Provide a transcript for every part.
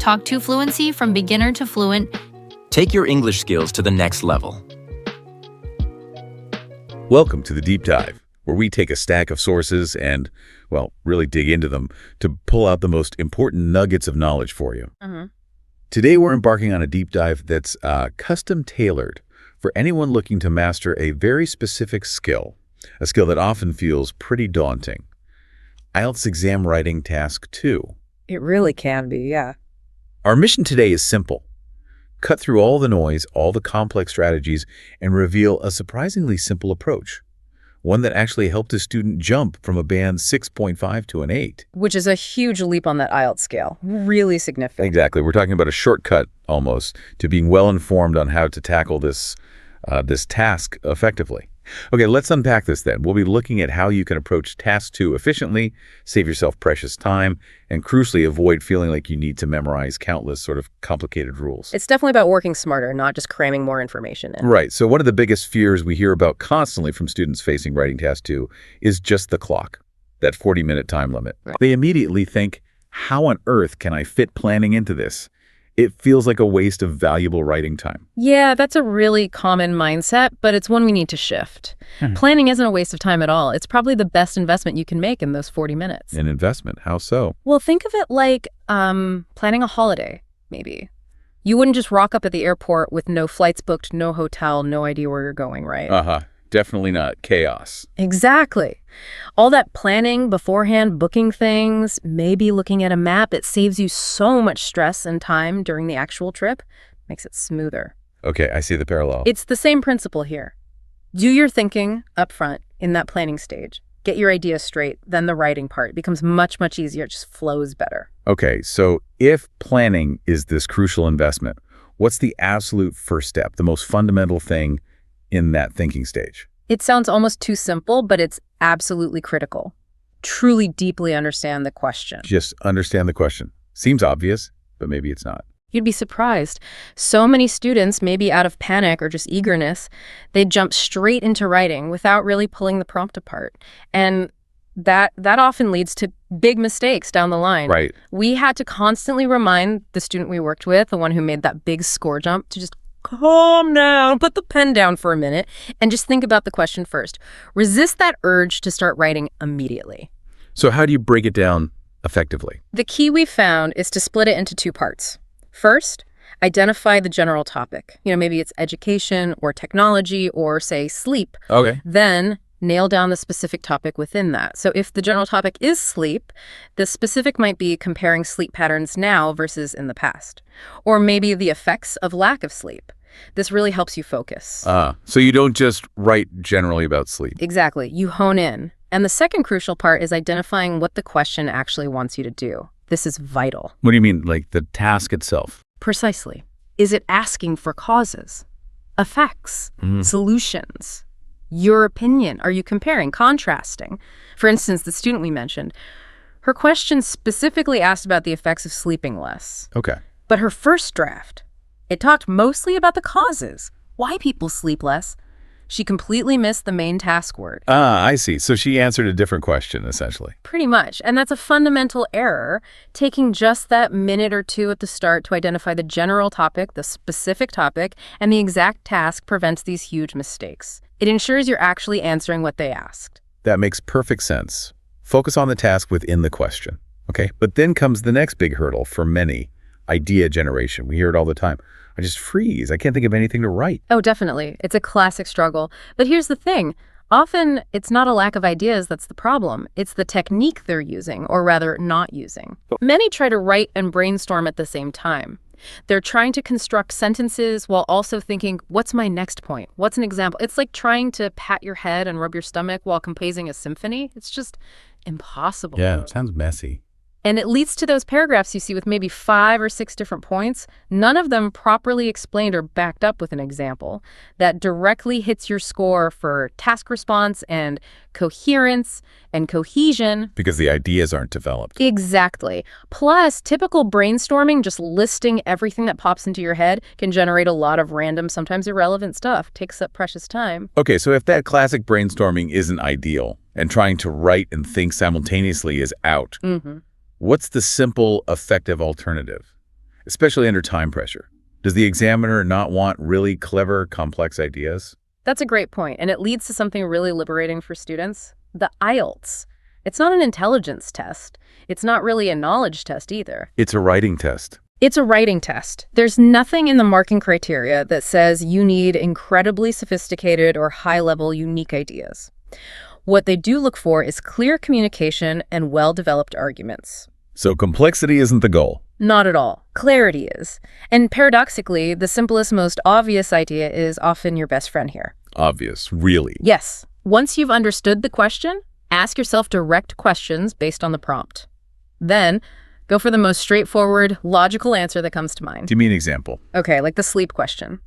Talk to fluency from beginner to fluent. Take your English skills to the next level. Welcome to the Deep Dive, where we take a stack of sources and, well, really dig into them to pull out the most important nuggets of knowledge for you. Today, we're embarking on a deep dive that's custom-tailored for anyone looking to master a very specific skill, a skill that often feels pretty daunting. IELTS exam writing task 2. It really can be, yeah. Our mission today is simple. Cut through all the noise, all the complex strategies, and reveal a surprisingly simple approach. One that actually helped a student jump from a band 6.5 to an 8. Which is a huge leap on that IELTS scale. Really significant. Exactly. We're talking about a shortcut, almost, to being well-informed on how to tackle this task effectively. Okay, let's unpack this then. We'll be looking at how you can approach task 2 efficiently, save yourself precious time, and crucially avoid feeling like you need to memorize countless sort of complicated rules. It's definitely about working smarter, not just cramming more information in. Right. So one of the biggest fears we hear about constantly from students facing writing task 2 is just the clock, that 40-minute time limit. Right. They immediately think, how on earth can I fit planning into this? It feels like a waste of valuable writing time. Yeah, that's a really common mindset, but it's one we need to shift. Planning isn't a waste of time at all. It's probably the best investment you can make in those 40 minutes. An investment? How so? Well, think of it like planning a holiday, maybe. You wouldn't just rock up at the airport with no flights booked, no hotel, no idea where you're going, right? Definitely not. Chaos. Exactly. All that planning beforehand, booking things, maybe looking at a map, it saves you so much stress and time during the actual trip. Makes it smoother. Okay, I see the parallel. It's the same principle here. Do your thinking up front in that planning stage. Get your ideas straight, then the writing part becomes much, much easier. It just flows better. Okay, so if planning is this crucial investment, what's the absolute first step, the most fundamental thing in that thinking stage? It sounds almost too simple, but it's absolutely critical. Truly deeply understand the question. Just understand the question. Seems obvious, but maybe it's not. You'd be surprised. So many students, maybe out of panic or just eagerness, they jump straight into writing without really pulling the prompt apart. And that often leads to big mistakes down the line. Right. We had to constantly remind the student we worked with, the one who made that big score jump, to just calm down, put the pen down for a minute, and just think about the question first. Resist that urge to start writing immediately. So how do you break it down effectively? The key we found is to split it into 2 parts. First, identify the general topic. Maybe it's education or technology or, say, sleep. Okay. Then nail down the specific topic within that. So if the general topic is sleep, the specific might be comparing sleep patterns now versus in the past. Or maybe the effects of lack of sleep. This really helps you focus. So you don't just write generally about sleep. Exactly. You hone in. And the second crucial part is identifying what the question actually wants you to do. This is vital. What do you mean, like the task itself? Precisely. Is it asking for causes, effects, solutions? Your opinion? Are you comparing, contrasting? For instance, the student we mentioned, her question specifically asked about the effects of sleeping less. Okay. But her first draft, it talked mostly about the causes, why people sleep less. She completely missed the main task word. I see. So she answered a different question, essentially. Pretty much. And that's a fundamental error. Taking just that minute or 2 at the start to identify the general topic, the specific topic, and the exact task prevents these huge mistakes. It ensures you're actually answering what they asked. That makes perfect sense. Focus on the task within the question. Okay. But then comes the next big hurdle for many, idea generation. We hear it all the time. I just freeze. I can't think of anything to write. Oh, definitely. It's a classic struggle. But here's the thing. Often, it's not a lack of ideas that's the problem. It's the technique they're using, or rather not using. Many try to write and brainstorm at the same time. They're trying to construct sentences while also thinking, what's my next point? What's an example? It's like trying to pat your head and rub your stomach while composing a symphony. It's just impossible. Yeah, it sounds messy. And it leads to those paragraphs you see with maybe 5 or 6 different points, none of them properly explained or backed up with an example that directly hits your score for task response and coherence and cohesion. Because the ideas aren't developed. Exactly. Plus, typical brainstorming, just listing everything that pops into your head, can generate a lot of random, sometimes irrelevant stuff. Takes up precious time. Okay, so if that classic brainstorming isn't ideal and trying to write and think simultaneously is out, what's the simple, effective alternative? especially under time pressure. Does the examiner not want really clever, complex ideas? That's a great point, and it leads to something really liberating for students. The IELTS. It's not an intelligence test. It's not really a knowledge test either. It's a writing test. It's a writing test. There's nothing in the marking criteria that says you need incredibly sophisticated or high-level unique ideas. What they do look for is clear communication and well-developed arguments. So complexity isn't the goal. Not at all. Clarity is. And paradoxically, the simplest, most obvious idea is often your best friend here. Obvious, really. Yes. Once you've understood the question, ask yourself direct questions based on the prompt. Then, go for the most straightforward, logical answer that comes to mind. Do you mean an example? Okay, like the sleep question.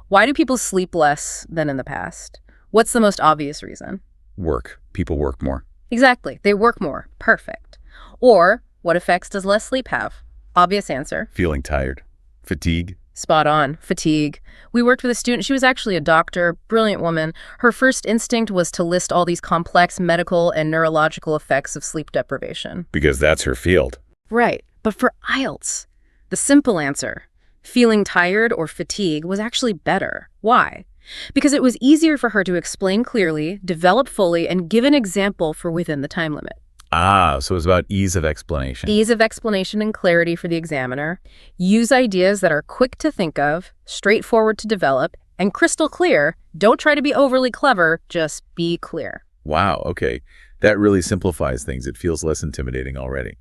Why do people sleep less than in the past? What's the most obvious reason? Work. People work more. Exactly. They work more. Perfect. Or, what effects does less sleep have? Obvious answer. Feeling tired. Fatigue. Spot on. Fatigue. We worked with a student. She was actually a doctor, brilliant woman. Her first instinct was to list all these complex medical and neurological effects of sleep deprivation. Because that's her field. Right. But for IELTS, the simple answer, feeling tired or fatigue, was actually better. Why? Because it was easier for her to explain clearly, develop fully, and give an example for within the time limit. Ah, so it's about ease of explanation. Ease of explanation and clarity for the examiner. Use ideas that are quick to think of, straightforward to develop, and crystal clear. Don't try to be overly clever, just be clear. Wow, okay. That really simplifies things. It feels less intimidating already.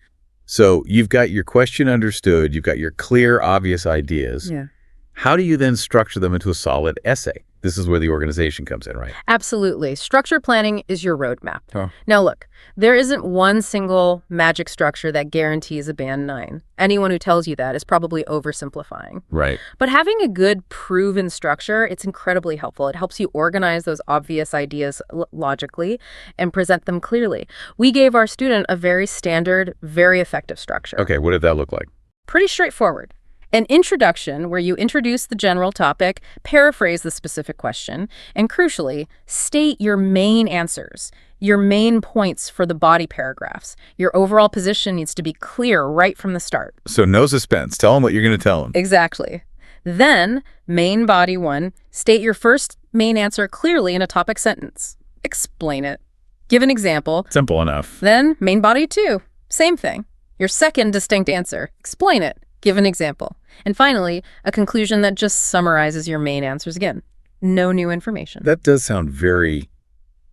So you've got your question understood, you've got your clear, obvious ideas. Yeah. How do you then structure them into a solid essay? This is where the organization comes in, right? Absolutely. Structure planning is your roadmap. Oh. Now look, there isn't one single magic structure that guarantees a band 9. Anyone who tells you that is probably oversimplifying. Right. But having a good, proven structure, it's incredibly helpful. It helps you organize those obvious ideas logically and present them clearly. We gave our student a very standard, very effective structure. Okay, what did that look like? Pretty straightforward. An introduction where you introduce the general topic, paraphrase the specific question, and crucially, state your main answers, your main points for the body paragraphs. Your overall position needs to be clear right from the start. So no suspense. Tell them what you're going to tell them. Exactly. Then, main body 1, state your first main answer clearly in a topic sentence. Explain it. Give an example. Simple enough. Then, main body 2, same thing. Your second distinct answer. Explain it. Give an example. And finally, a conclusion that just summarizes your main answers again. No new information. That does sound very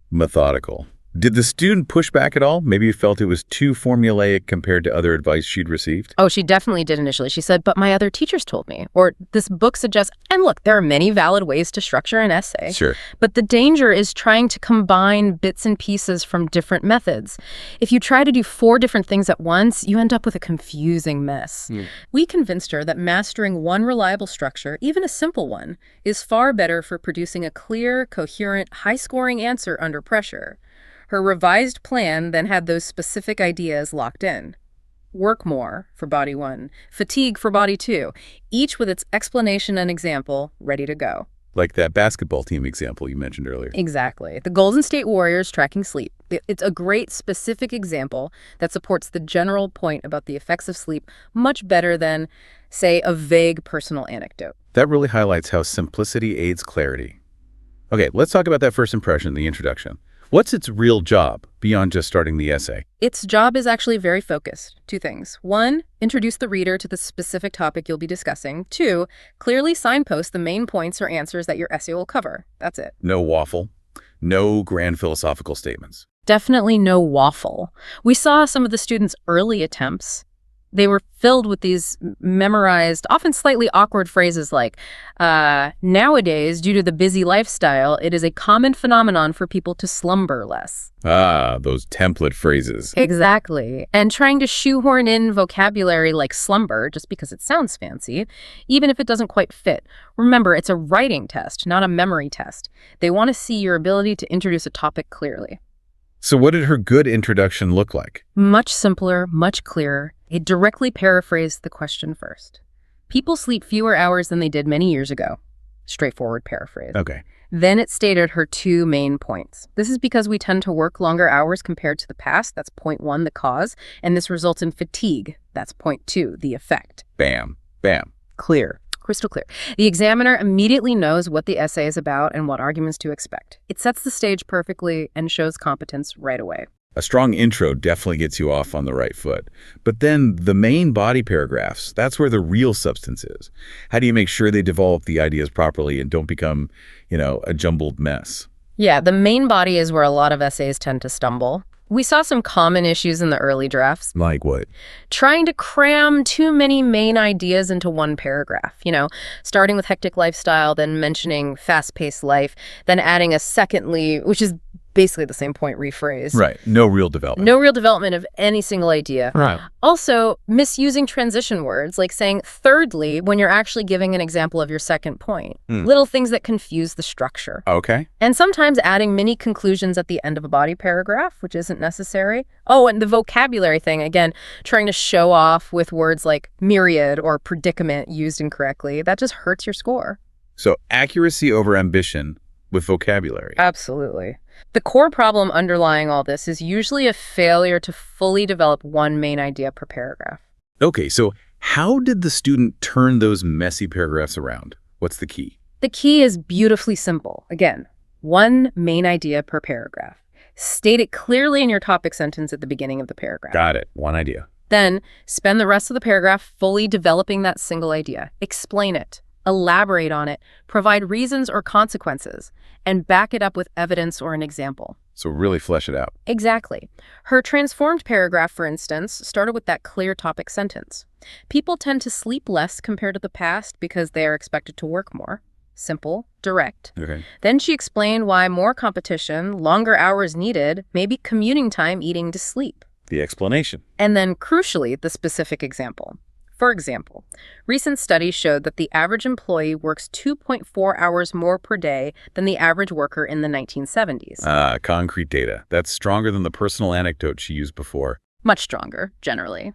methodical. Did the student push back at all? Maybe you felt it was too formulaic compared to other advice she'd received? Oh, she definitely did initially. She said, but my other teachers told me. Or this book suggests, and look, there are many valid ways to structure an essay. Sure. But the danger is trying to combine bits and pieces from different methods. If you try to do 4 different things at once, you end up with a confusing mess. We convinced her that mastering one reliable structure, even a simple one, is far better for producing a clear, coherent, high-scoring answer under pressure. Her revised plan then had those specific ideas locked in. Work more for body 1, fatigue for body 2, each with its explanation and example ready to go. Like that basketball team example you mentioned earlier. Exactly. The Golden State Warriors tracking sleep. It's a great specific example that supports the general point about the effects of sleep much better than, say, a vague personal anecdote. That really highlights how simplicity aids clarity. Okay, let's talk about that first impression, the introduction. What's its real job beyond just starting the essay? Its job is actually very focused. 2 things. 1, introduce the reader to the specific topic you'll be discussing. 2, clearly signpost the main points or answers that your essay will cover. That's it. No waffle. No grand philosophical statements. Definitely no waffle. We saw some of the students' early attempts. They were filled with these memorized, often slightly awkward phrases like, nowadays, due to the busy lifestyle, it is a common phenomenon for people to slumber less. Ah, those template phrases. Exactly. And trying to shoehorn in vocabulary like slumber just because it sounds fancy, even if it doesn't quite fit. Remember, it's a writing test, not a memory test. They want to see your ability to introduce a topic clearly. So what did her good introduction look like? Much simpler, much clearer. It directly paraphrased the question first. People sleep fewer hours than they did many years ago. Straightforward paraphrase. Okay. Then it stated her 2 main points. This is because we tend to work longer hours compared to the past. That's point 1, the cause. And this results in fatigue. That's point 2, the effect. Bam. Bam. Clear. Crystal clear. The examiner immediately knows what the essay is about and what arguments to expect. It sets the stage perfectly and shows competence right away. A strong intro definitely gets you off on the right foot. But then the main body paragraphs, that's where the real substance is. How do you make sure they develop the ideas properly and don't become, a jumbled mess? Yeah, the main body is where a lot of essays tend to stumble. We saw some common issues in the early drafts. Like what? Trying to cram too many main ideas into one paragraph, starting with hectic lifestyle, then mentioning fast-paced life, then adding a secondly, which is basically the same point rephrased. Right. No real development. No real development of any single idea. Right. Also, misusing transition words, like saying thirdly when you're actually giving an example of your second point. Little things that confuse the structure. Okay. And sometimes adding mini conclusions at the end of a body paragraph, which isn't necessary. Oh, and the vocabulary thing, again, trying to show off with words like myriad or predicament used incorrectly. That just hurts your score. So accuracy over ambition with vocabulary. Absolutely. The core problem underlying all this is usually a failure to fully develop one main idea per paragraph. Okay, so how did the student turn those messy paragraphs around? What's the key? The key is beautifully simple. Again, one main idea per paragraph. State it clearly in your topic sentence at the beginning of the paragraph. Got it. One idea. Then spend the rest of the paragraph fully developing that single idea. Explain it. Elaborate on it, provide reasons or consequences, and back it up with evidence or an example. So really flesh it out. Exactly. Her transformed paragraph, for instance, started with that clear topic sentence. People tend to sleep less compared to the past because they are expected to work more. Simple, direct. Okay. Then she explained why more competition, longer hours needed, maybe commuting time eating to sleep. The explanation. And then, crucially, the specific example. For example, recent studies showed that the average employee works 2.4 hours more per day than the average worker in the 1970s. Concrete data. That's stronger than the personal anecdote she used before. Much stronger, generally.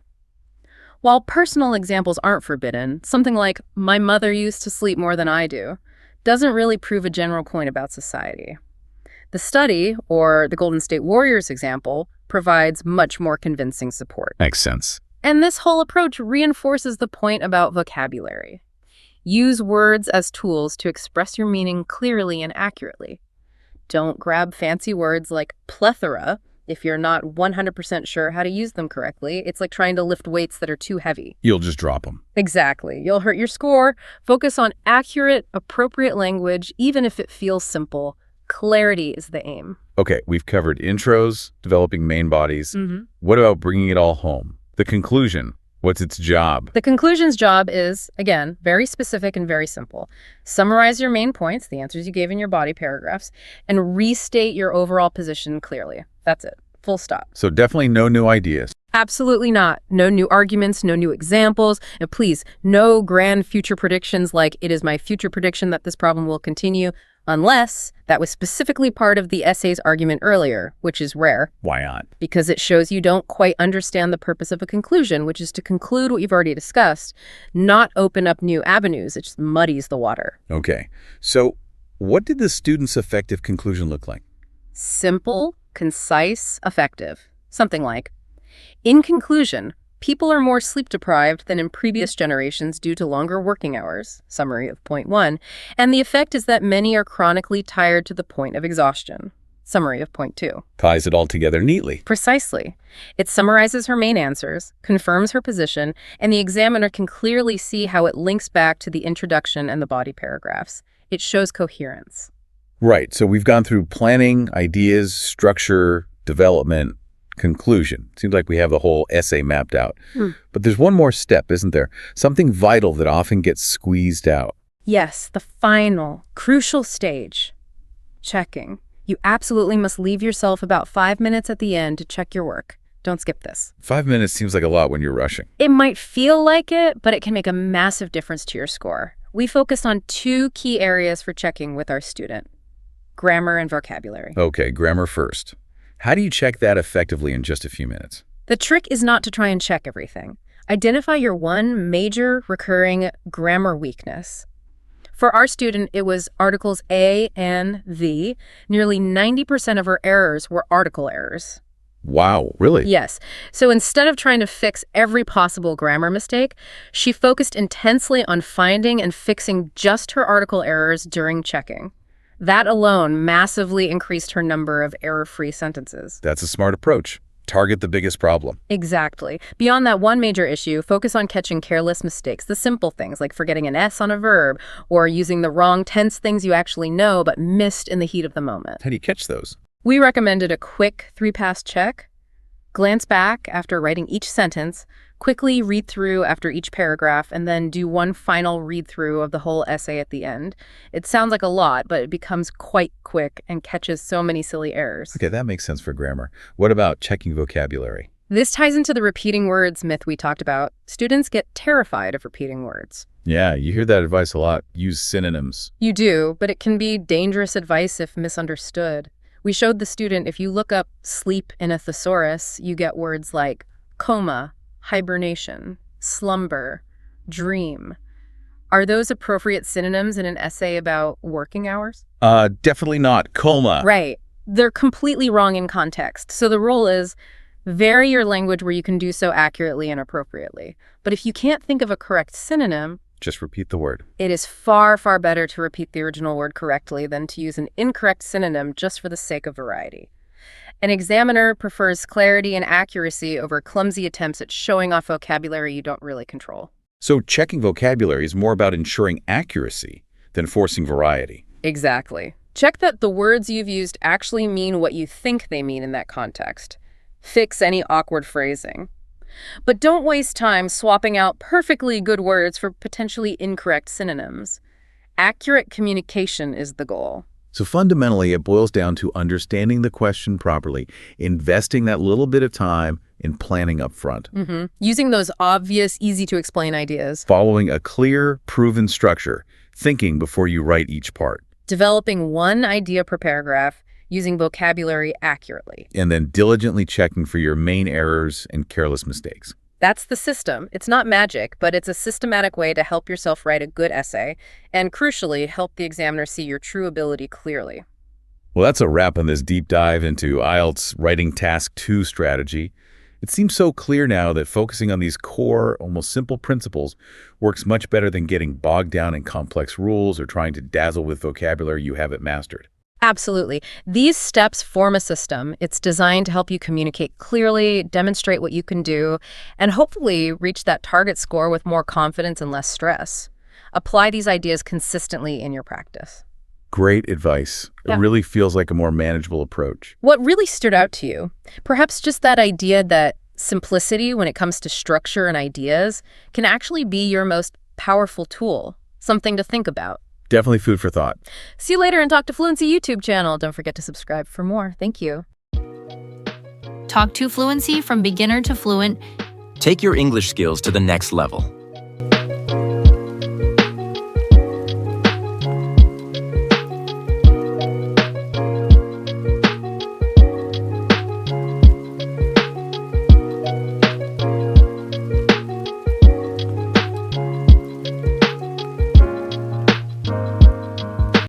While personal examples aren't forbidden, something like, my mother used to sleep more than I do, doesn't really prove a general point about society. The study, or the Golden State Warriors example, provides much more convincing support. Makes sense. And this whole approach reinforces the point about vocabulary. Use words as tools to express your meaning clearly and accurately. Don't grab fancy words like plethora if you're not 100% sure how to use them correctly. It's like trying to lift weights that are too heavy. You'll just drop them. Exactly. You'll hurt your score. Focus on accurate, appropriate language, even if it feels simple. Clarity is the aim. Okay, we've covered intros, developing main bodies. What about bringing it all home? The conclusion, what's its job? The conclusion's job is, again, very specific and very simple. Summarize your main points, the answers you gave in your body paragraphs, and restate your overall position clearly. That's it. Full stop. So definitely no new ideas. Absolutely not. No new arguments, no new examples, and please, no grand future predictions like it is my future prediction that this problem will continue, unless that was specifically part of the essay's argument earlier, which is rare. Why not? Because it shows you don't quite understand the purpose of a conclusion, which is to conclude what you've already discussed, not open up new avenues. It just muddies the water. Okay, so what did the student's effective conclusion look like? Simple, concise, effective. Something like, in conclusion, people are more sleep-deprived than in previous generations due to longer working hours, summary of point 1, and the effect is that many are chronically tired to the point of exhaustion, summary of point 2. Ties it all together neatly. Precisely. It summarizes her main answers, confirms her position, and the examiner can clearly see how it links back to the introduction and the body paragraphs. It shows coherence. Right, so we've gone through planning, ideas, structure, development, conclusion. Seems like we have the whole essay mapped out. But there's one more step, isn't there? Something vital that often gets squeezed out. Yes, the final, crucial stage. Checking. You absolutely must leave yourself about 5 minutes at the end to check your work. Don't skip this. 5 minutes seems like a lot when you're rushing. It might feel like it, but it can make a massive difference to your score. We focused on 2 key areas for checking with our student: grammar and vocabulary. Okay, grammar first. How do you check that effectively in just a few minutes? The trick is not to try and check everything. Identify your one major recurring grammar weakness. For our student, it was articles A and the. Nearly 90% of her errors were article errors. Wow, really? Yes. So instead of trying to fix every possible grammar mistake, she focused intensely on finding and fixing just her article errors during checking. That alone massively increased her number of error-free sentences. That's a smart approach. Target the biggest problem. Exactly. Beyond that one major issue, focus on catching careless mistakes, the simple things like forgetting an S on a verb or using the wrong tense, things you actually know but missed in the heat of the moment. How do you catch those? We recommended a quick 3-pass check. Glance back after writing each sentence, quickly read through after each paragraph, and then do one final read-through of the whole essay at the end. It sounds like a lot, but it becomes quite quick and catches so many silly errors. Okay, that makes sense for grammar. What about checking vocabulary? This ties into the repeating words myth we talked about. Students get terrified of repeating words. Yeah, you hear that advice a lot. Use synonyms. You do, but it can be dangerous advice if misunderstood. We showed the student if you look up sleep in a thesaurus, you get words like coma, hibernation, slumber, dream. Are those appropriate synonyms in an essay about working hours? Definitely not. Coma. Right. They're completely wrong in context. So the rule is vary your language where you can do so accurately and appropriately. But if you can't think of a correct synonym, Just repeat the word. it is far, far better to repeat the original word correctly than to use an incorrect synonym just for the sake of variety. An examiner prefers clarity and accuracy over clumsy attempts at showing off vocabulary you don't really control. So checking vocabulary is more about ensuring accuracy than forcing variety. Exactly. Check that the words you've used actually mean what you think they mean in that context. Fix any awkward phrasing. But don't waste time swapping out perfectly good words for potentially incorrect synonyms. Accurate communication is the goal. So fundamentally, it boils down to understanding the question properly, investing that little bit of time in planning up front, Using those obvious, easy-to-explain ideas. following a clear, proven structure, thinking before you write each part, Developing one idea per paragraph, using vocabulary accurately. and then diligently checking for your main errors and careless mistakes. That's the system. It's not magic, but it's a systematic way to help yourself write a good essay and, crucially, help the examiner see your true ability clearly. Well, that's a wrap on this deep dive into IELTS Writing Task 2 strategy. It seems so clear now that focusing on these core, almost simple principles works much better than getting bogged down in complex rules or trying to dazzle with vocabulary you haven't mastered. Absolutely. These steps form a system. It's designed to help you communicate clearly, demonstrate what you can do, and hopefully reach that target score with more confidence and less stress. Apply these ideas consistently in your practice. Great advice. Yeah. It really feels like a more manageable approach. What really stood out to you? Perhaps just that idea that simplicity when it comes to structure and ideas can actually be your most powerful tool. Something to think about. Definitely food for thought. See you later and Talk to Fluency YouTube channel. Don't forget to subscribe for more. Thank you. Talk to Fluency from beginner to fluent. Take your English skills to the next level.